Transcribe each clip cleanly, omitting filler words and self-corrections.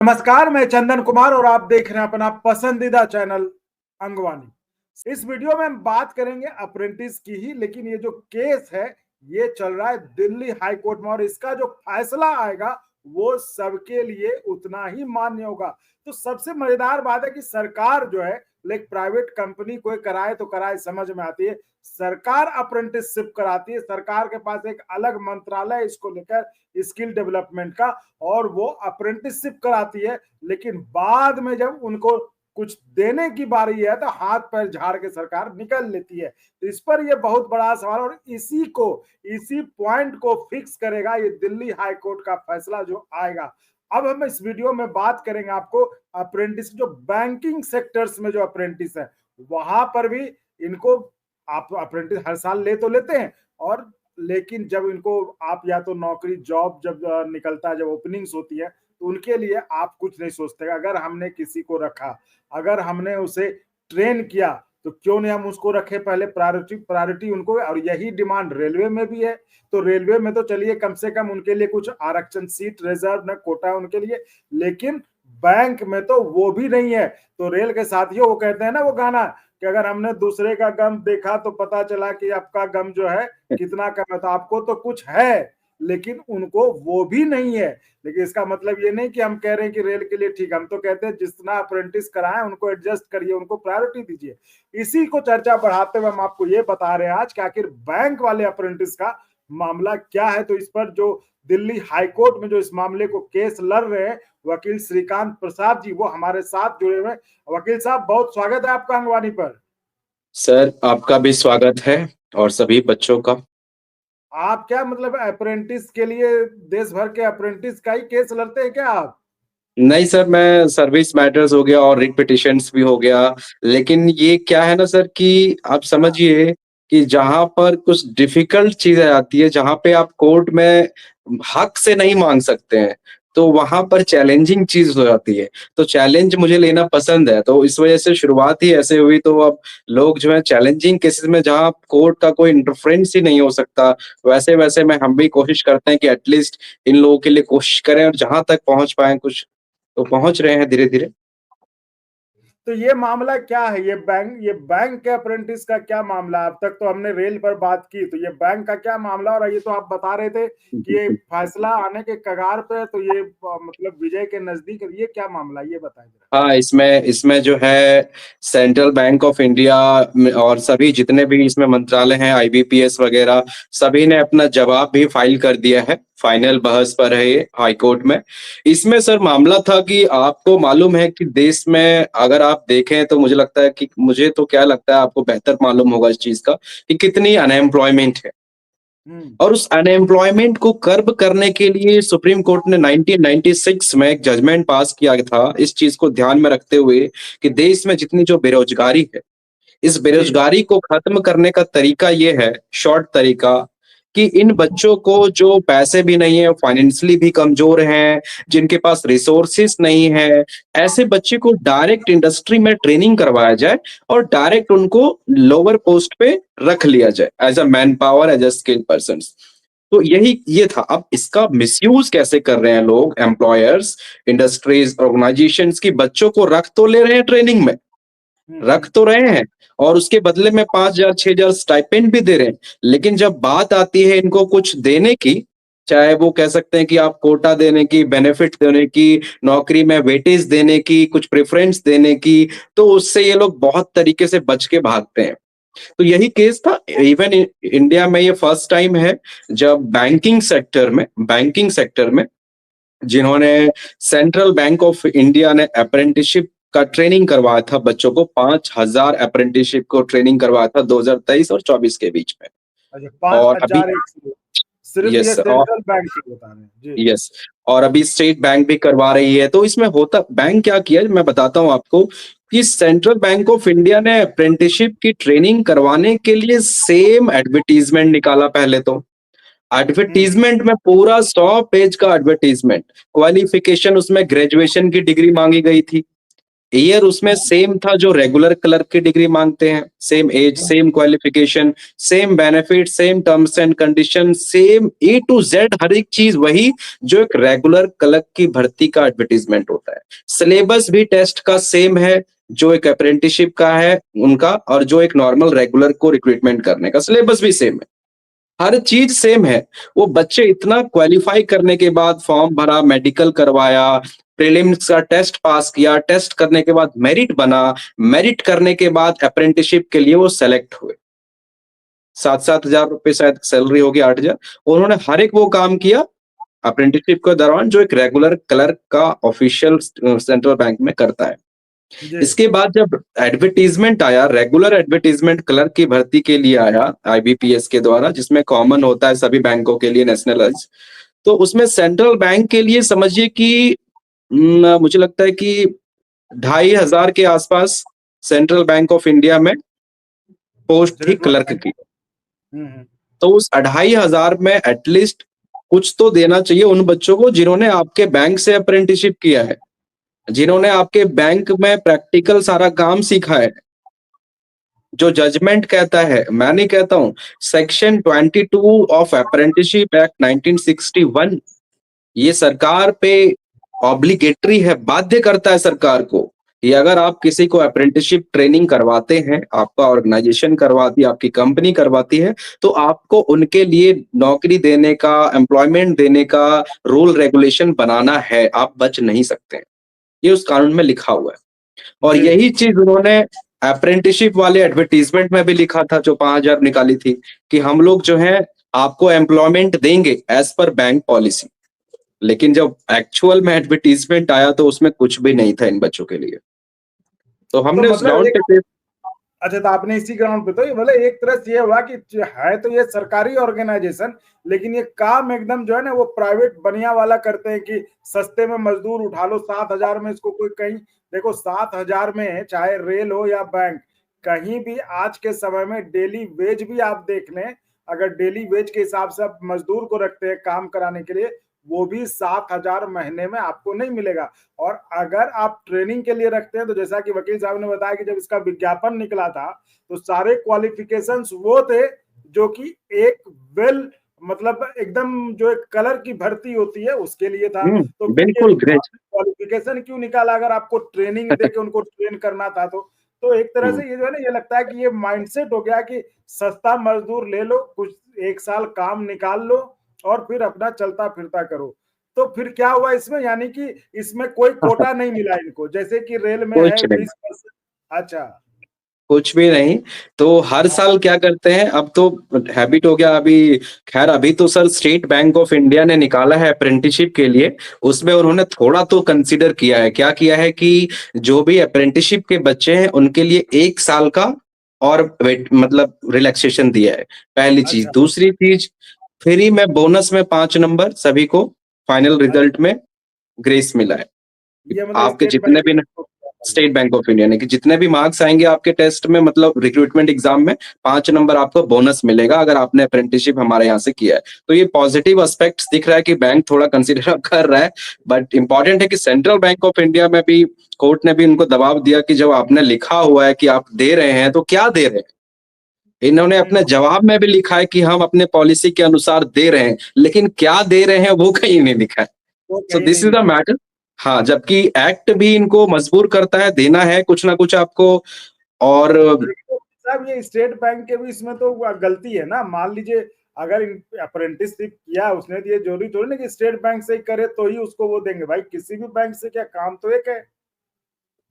नमस्कार, मैं चंदन कुमार और आप देख रहे हैं अपना पसंदीदा चैनल अंगवानी। इस वीडियो में हम बात करेंगे अप्रेंटिस की ही, लेकिन ये जो केस है ये चल रहा है दिल्ली हाई कोर्ट में और इसका जो फैसला आएगा वो सबके लिए उतना ही मान्य होगा। तो सबसे मजेदार बात है कि सरकार जो है लाइक प्राइवेट कंपनी कोई कराए तो कराए, समझ में आती है। सरकार अप्रेंटिसशिप कराती है, सरकार के पास एक अलग मंत्रालय है इसको लेकर, स्किल डेवलपमेंट का, और वो अप्रेंटिसशिप कराती है। लेकिन बाद में जब उनको कुछ देने की बारी है तो हाथ पैर झाड़ के सरकार निकल लेती है। तो इस पर ये बहुत बड़ा सवाल, और इसी पॉइंट को फिक्स करेगा ये दिल्ली हाई कोर्ट का फैसला जो आएगा। अब हम इस वीडियो में बात करेंगे आपको अप्रेंटिस, जो बैंकिंग सेक्टर्स में जो अप्रेंटिस है वहां पर भी इनको आप अप्रेंटिस हर साल ले तो लेते हैं, और लेकिन जब इनको आप या तो नौकरी जॉब जब निकलता है, जब ओपनिंग्स होती है तो उनके लिए आप कुछ नहीं सोचते। अगर हमने किसी को रखा, अगर हमने उसे ट्रेन किया तो क्यों नहीं हम उसको रखे पहले, प्रायोरिटी उनको। और यही डिमांड रेलवे में भी है। तो रेलवे में तो चलिए कम से कम उनके लिए कुछ आरक्षण, सीट रिजर्व न कोटा है उनके लिए, लेकिन बैंक में तो वो भी नहीं है। तो रेल के साथियों, वो कहते हैं ना वो गाना कि अगर हमने दूसरे का गम देखा तो पता चला कि आपका गम जो है कितना कम है। तो आपको तो कुछ है लेकिन उनको वो भी नहीं है। लेकिन इसका मतलब ये नहीं कि हम कह रहे हैं कि रेल के लिए ठीक, हम तो कहते हैं जितना अप्रेंटिस कराएं उनको एडजस्ट करिए, उनको प्रायोरिटी दीजिए। इसी को चर्चा बढ़ाते हुए हम आपको ये बता रहे हैं आज कि आखिर बैंक वाले अप्रेंटिस का मामला क्या है। तो इस पर जो दिल्ली हाईकोर्ट में जो इस मामले को केस लड़ रहे हैं वकील श्रीकांत प्रसाद जी, वो हमारे साथ जुड़े हुए। वकील साहब, बहुत स्वागत है आपका अंगवानी पर। सर, आपका भी स्वागत है और सभी बच्चों का। आप क्या मतलब अप्रेंटिस के लिए देश भर के अप्रेंटिस का ही केस लड़ते हैं क्या आप? नहीं सर, मैं सर्विस मैटर्स हो गया और रिट पिटिशंस भी हो गया। लेकिन ये क्या है ना सर कि आप हाँ। समझिए कि जहां पर कुछ डिफिकल्ट चीजें आती है, जहां पे आप कोर्ट में हक से नहीं मांग सकते हैं, तो वहां पर चैलेंजिंग चीज हो जाती है। तो चैलेंज मुझे लेना पसंद है, तो इस वजह से शुरुआत ही ऐसे हुई। तो अब लोग जो है चैलेंजिंग केसेस में जहां कोर्ट का कोई इंटरफ्रेंस ही नहीं हो सकता, वैसे वैसे में हम भी कोशिश करते हैं कि एटलीस्ट इन लोगों के लिए कोशिश करें और जहां तक पहुंच पाए कुछ तो पहुंच रहे हैं धीरे-धीरे। तो ये मामला क्या है, ये बैंक के अप्रेंटिस का क्या मामला? अब तक तो हमने रेल पर बात की, तो ये बैंक का क्या मामला? और ये तो आप बता रहे थे कि ये फैसला आने के कगार पे है, तो ये मतलब विजय के नजदीक है। ये क्या मामला, ये बताएं जरा। हाँ, इसमें इसमें जो है सेंट्रल बैंक ऑफ इंडिया और सभी जितने भी इसमें मंत्रालय हैं, आईबीपीएस वगैरह, सभी ने अपना जवाब भी फाइल कर दिया है। फाइनल बहस पर है ये हाई कोर्ट में। इसमें सर मामला था कि आपको मालूम है कि देश में अगर आप देखें तो मुझे लगता है कि मुझे तो क्या लगता है आपको बेहतर मालूम होगा इस चीज का कि कितनी अनएम्प्लॉयमेंट है। हम्म। और उस अनएम्प्लॉयमेंट को कर्ब करने के लिए सुप्रीम कोर्ट ने 1996 में एक जजमेंट पास किया था, इस चीज को ध्यान में रखते हुए कि देश में जितनी जो बेरोजगारी है, इस जी। बेरोजगारी को खत्म करने का तरीका ये है, शॉर्ट तरीका, कि इन बच्चों को जो पैसे भी नहीं है, फाइनेंशियली भी कमजोर हैं, जिनके पास रिसोर्सेस नहीं है, ऐसे बच्चे को डायरेक्ट इंडस्ट्री में ट्रेनिंग करवाया जाए और डायरेक्ट उनको लोअर पोस्ट पे रख लिया जाए as a man power, as a skilled person. तो यही ये था। अब इसका मिसयूज कैसे कर रहे हैं लोग, एम्प्लॉयर्स, इंडस्ट्रीज, ऑर्गेनाइजेशंस, की बच्चों को रख तो ले रहे हैं ट्रेनिंग में, रख तो रहे हैं और उसके बदले में 5,000 6,000 स्टाइपेंड भी दे रहे हैं। लेकिन जब बात आती है इनको कुछ देने की, चाहे वो कह सकते हैं कि आप कोटा देने की, बेनिफिट देने की, नौकरी में वेटेज देने की, कुछ प्रेफरेंस देने की, तो उससे ये लोग बहुत तरीके से बच के भागते हैं। तो यही केस था। इवन इंडिया में ये फर्स्ट टाइम है जब बैंकिंग सेक्टर में जिन्होंने सेंट्रल बैंक ऑफ इंडिया ने अप्रेंटिसशिप का ट्रेनिंग करवाया था बच्चों को, 5,000 अप्रेंटिसशिप को ट्रेनिंग करवाया था 2023 और 24 के बीच में। अच्छा, पांच और अभी हजार एक सिर्फ ये यस और सेंट्रल बैंक के बता रहे हैं जी। यस और अभी स्टेट बैंक भी करवा रही है। तो इसमें होता बैंक क्या किया मैं बताता हूं आपको कि सेंट्रल बैंक ऑफ इंडिया ने अप्रेंटिसशिप की ट्रेनिंग करवाने के लिए सेम एडवर्टीजमेंट निकाला। पहले तो हम्म। एडवर्टीजमेंट में पूरा 100 पेज का एडवर्टीजमेंट, क्वालिफिकेशन उसमें ग्रेजुएशन की डिग्री मांगी गई थी। ईयर उसमें सेम था जो रेगुलर क्लर्क की डिग्री मांगते हैं, same age, same qualification, same benefit, same terms and condition, same A to Z हर एक चीज वही जो एक रेगुलर क्लर्क की भर्ती का एडवर्टीजमेंट होता है। सिलेबस भी टेस्ट का सेम है जो एक अप्रेंटिसशिप का है उनका, और जो एक नॉर्मल रेगुलर को रिक्रूटमेंट करने का सिलेबस भी सेम है, हर चीज सेम है। वो बच्चे इतना क्वालिफाई करने के बाद फॉर्म भरा, मेडिकल करवाया, प्रीलिम्स का टेस्ट पास किया, टेस्ट करने के बाद मेरिट बना, मेरिट करने के बाद अप्रेंटिसशिप के लिए वो सेलेक्ट हुए। 7,000 रुपए शायद सैलरी होगी, 8,000। उन्होंने हर एक वो काम किया अप्रेंटिसशिप के दौरान जो एक रेगुलर क्लर्क का ऑफिशियल सेंट्रल बैंक में करता है। इसके बाद जब एडवर्टीजमेंट आया, रेगुलर एडवर्टीजमेंट क्लर्क की भर्ती के लिए आया आईबीपीएस के द्वारा, जिसमें कॉमन होता है सभी बैंकों के लिए, नेशनलाइज, तो उसमें सेंट्रल बैंक के लिए समझिए कि मुझे लगता है कि 2,500 के आसपास सेंट्रल बैंक ऑफ इंडिया में पोस्ट थी क्लर्क की। तो उस 2,500 में एटलीस्ट कुछ तो देना चाहिए उन बच्चों को जिन्होंने आपके बैंक से अप्रेंटिसशिप किया है, जिन्होंने आपके बैंक में प्रैक्टिकल सारा काम सीखा है। जो जजमेंट कहता है, मैं नहीं कहता हूं, सेक्शन 22 ऑफ अप्रेंटिसशिप एक्ट 1961 ये सरकार पे ऑब्लिगेटरी है, बाध्य करता है सरकार को कि अगर आप किसी को अप्रेंटिसशिप ट्रेनिंग करवाते हैं, आपका ऑर्गेनाइजेशन करवाती है, आपकी कंपनी करवाती है, तो आपको उनके लिए नौकरी देने का, एम्प्लॉयमेंट देने का रूल रेगुलेशन बनाना है, आप बच नहीं सकते हैं। ये उस कानून में लिखा हुआ है। और यही चीज उन्होंने अप्रेंटिसशिप वाले एडवर्टीजमेंट में भी लिखा था जो 5,000 निकाली थी, कि हम लोग जो है आपको एम्प्लॉयमेंट देंगे एज पर बैंक पॉलिसी। लेकिन जब एक्चुअल में एडवर्टीजमेंट आया तो उसमें कुछ भी नहीं था इन बच्चों के लिए। तो हमने तो उस ग्राउंड पे अच्छा, तो आपने इसी ग्राउंड पे, तो ये मतलब एक तरह से ये हुआ कि है तो ये सरकारी ऑर्गेनाइजेशन, लेकिन ये काम एकदम जो है ना वो प्राइवेट बनिया वाला करते हैं कि सस्ते में मजदूर उठा लो। 7,000 में इसको कोई कहीं देखो, 7,000 में चाहे रेल हो या बैंक, कहीं भी आज के समय में डेली वेज भी आप देख लें, अगर डेली वेज के हिसाब से आप मजदूर को रखते हैं काम कराने के लिए, वो भी 7,000 महीने में आपको नहीं मिलेगा। और अगर आप ट्रेनिंग के लिए रखते हैं तो जैसा कि वकील साहब ने बताया कि जब इसका विज्ञापन निकला था तो सारे क्वालिफिकेशंस वो थे जो कि एक वेल मतलब एकदम जो एक कलर की भर्ती होती है उसके लिए था। तो बिल्कुल ग्रेट क्वालिफिकेशन क्यों निकाला अगर आपको ट्रेनिंग देके उनको ट्रेन करना था तो एक तरह से ये जो है ना, ये लगता है कि ये माइंडसेट हो गया कि सस्ता मजदूर ले लो, कुछ 1 साल काम निकाल लो और फिर अपना चलता फिरता करो। तो फिर क्या हुआ इसमें, यानी कि इसमें कोई कोटा नहीं मिला इनको, जैसे कि रेल में है 20%। अच्छा, कुछ भी नहीं। तो हर साल क्या करते हैं, अब तो हैबिट हो गया अभी, खैर अभी तो sir state bank of India ने निकाला है अप्रेंटिसशिप के लिए, उसमें उन्होंने थोड़ा तो कंसीडर किया है। क्या किया है कि जो भी अप्रेंटिसशिप के बच्चे हैं उनके लिए 1 साल का और मतलब रिलैक्सेशन दिया है, पहली चीज। अच्छा, दूसरी चीज, फ्री में बोनस में 5 नंबर सभी को फाइनल रिजल्ट में ग्रेस मिला है। ये मतलब आपके स्टेट जितने भी स्टेट बैंक ऑफ इंडिया ने कि जितने भी मार्क्स आएंगे आपके टेस्ट में, मतलब रिक्रूटमेंट एग्जाम में, 5 नंबर आपको बोनस मिलेगा अगर आपने अप्रेंटिसशिप हमारे यहाँ से किया है। तो ये पॉजिटिव एस्पेक्ट्स दिख रहा है कि बैंक थोड़ा कंसीडर कर रहा है। बट इंपॉर्टेंट है कि सेंट्रल बैंक ऑफ इंडिया में भी कोर्ट ने भी उनको दबाव दिया कि जब आपने लिखा हुआ है कि आप दे रहे हैं तो क्या दे रहे हैं। इन्होंने अपने जवाब में भी लिखा है कि हम अपने पॉलिसी के अनुसार दे रहे हैं, लेकिन क्या दे रहे हैं वो कहीं नहीं लिखा है। So this is the matter. हाँ, जबकि एक्ट भी इनको मजबूर करता है, देना है कुछ ना कुछ आपको। और साहब ये स्टेट बैंक के भी इसमें तो गलती है ना। मान लीजिए अगर अप्रेंटिसशिप किया उसने, तो ये जरूरी थोड़ी ना कि स्टेट बैंक से ही करे तो ही उसको वो देंगे। भाई किसी भी बैंक से क्या, काम तो एक है।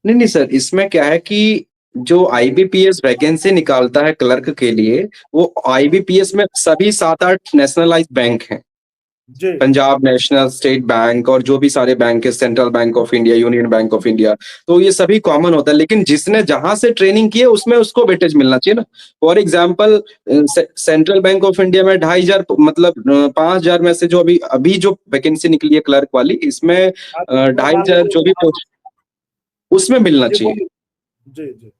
नहीं नहीं सर, इसमें क्या है कि जो आईबीपीएस वैकेंसी निकालता है क्लर्क के लिए, वो आईबीपीएस में सभी 7-8 नेशनलाइज बैंक हैं, पंजाब नेशनल, स्टेट बैंक और जो भी सारे बैंक है, central bank of India, union bank of India, तो ये सभी कॉमन होता है। लेकिन जिसने जहां से ट्रेनिंग की है उसमें उसको वेटेज मिलना चाहिए ना। For example central bank of India में 2,500 मतलब 5,000 में से जो अभी अभी जो वैकेंसी निकली है क्लर्क वाली, इसमें 2,500 जो भी पोस्ट उसमें मिलना चाहिए। जी जी।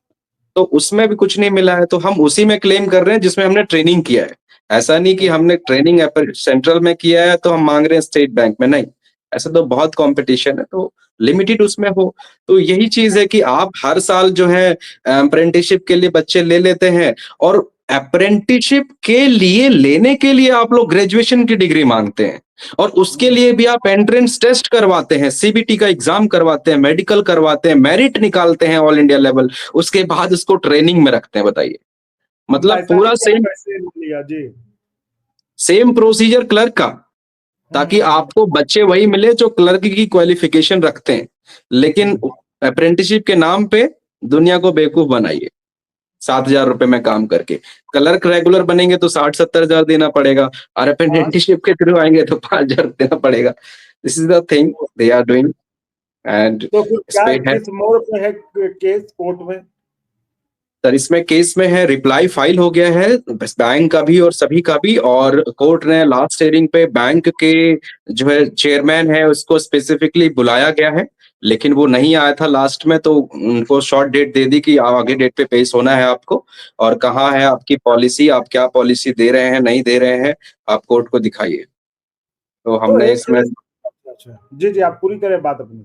तो उसमें भी कुछ नहीं मिला है, तो हम उसी में क्लेम कर रहे हैं जिसमें हमने ट्रेनिंग किया है। ऐसा नहीं कि हमने ट्रेनिंग सेंट्रल में किया है तो हम मांग रहे हैं स्टेट बैंक में, नहीं। ऐसे तो बहुत कंपटीशन है, तो लिमिटेड उसमें हो। तो यही चीज़ है कि आप हर साल जो है अप्रेंटिसशिप के लिए बच्चे ले लेते हैं, और अप्रेंटिसशिप के लिए लेने के लिए आप लोग ग्रेजुएशन की डिग्री माँगते हैं, और उसके लिए भी आप एंट्रेंस टेस्ट करवाते हैं, सीबीटी का एग्ज़ाम करवाते हैं, मेडिकल करवाते हैं, मेरिट निकालते हैं ऑल इंडिया लेवल, उसके बाद उसको ट्रेनिंग में रखते हैं, बताइए। मतलब पैसा पूरा लिया, सेम पैसे लिया जी। सेम प्रोसीजर क्लर्क का, ताकि हम्म। आपको बच्चे वही मिले जो क्लर्क की क्वालिफिकेशन रखते हैं। लेकिन अप्रेंटिसशिप के नाम पे दुनिया को बेवकूफ बनाइए, 7,000 रुपए में काम करके। क्लर्क रेगुलर बनेंगे तो 60-70,000 देना पड़ेगा, और हाँ, अप्रेंटिसशिप के थ्रू आएँगे तो 5,000 देना पड़ेगा। This is the thing they are doing, and तो फिर इस क्या पे है। किस मोड़ पे है केस कोर्ट में? सर, इसमें केस में है, रिप्लाई फाइल हो गया है बस, बैंक का भी और सभी का भी, और कोर्ट ने लास्ट हियरिंग पे बैंक के जो है चेयरमैन है उसको स्पेसिफिकली बुलाया गया है, लेकिन वो नहीं आया था लास्ट में, तो उनको शॉर्ट डेट दे दी कि आगे डेट पे पेश होना है आपको, और कहाँ है आपकी पॉलिसी, आप क्या पॉलिसी दे रहे हैं, नहीं दे रहे हैं, आप कोर्ट को दिखाइए। तो तो हमने एक इसमें अच्छा, जी, जी, आप पूरी करें बात अपनी।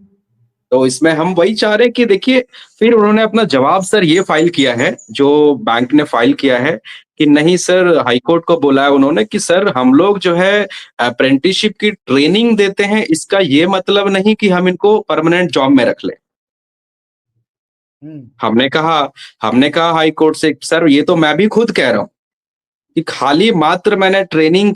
तो इसमें हम वही चाह रहे हैं कि देखिए, फिर उन्होंने अपना जवाब सर ये फाइल किया है, जो बैंक ने फाइल किया है, कि नहीं सर, हाई कोर्ट को बोला है उन्होंने कि सर हम लोग जो है अप्रेंटिसशिप की ट्रेनिंग देते हैं, इसका ये मतलब नहीं कि हम इनको परमानेंट जॉब में रख लें। हुँ। हमने कहा हमने कहा हाई कोर्ट से, सर ये तो मैं भी खुद कह रहा हूँ कि खाली मात्र मैंने ट्रेनिंग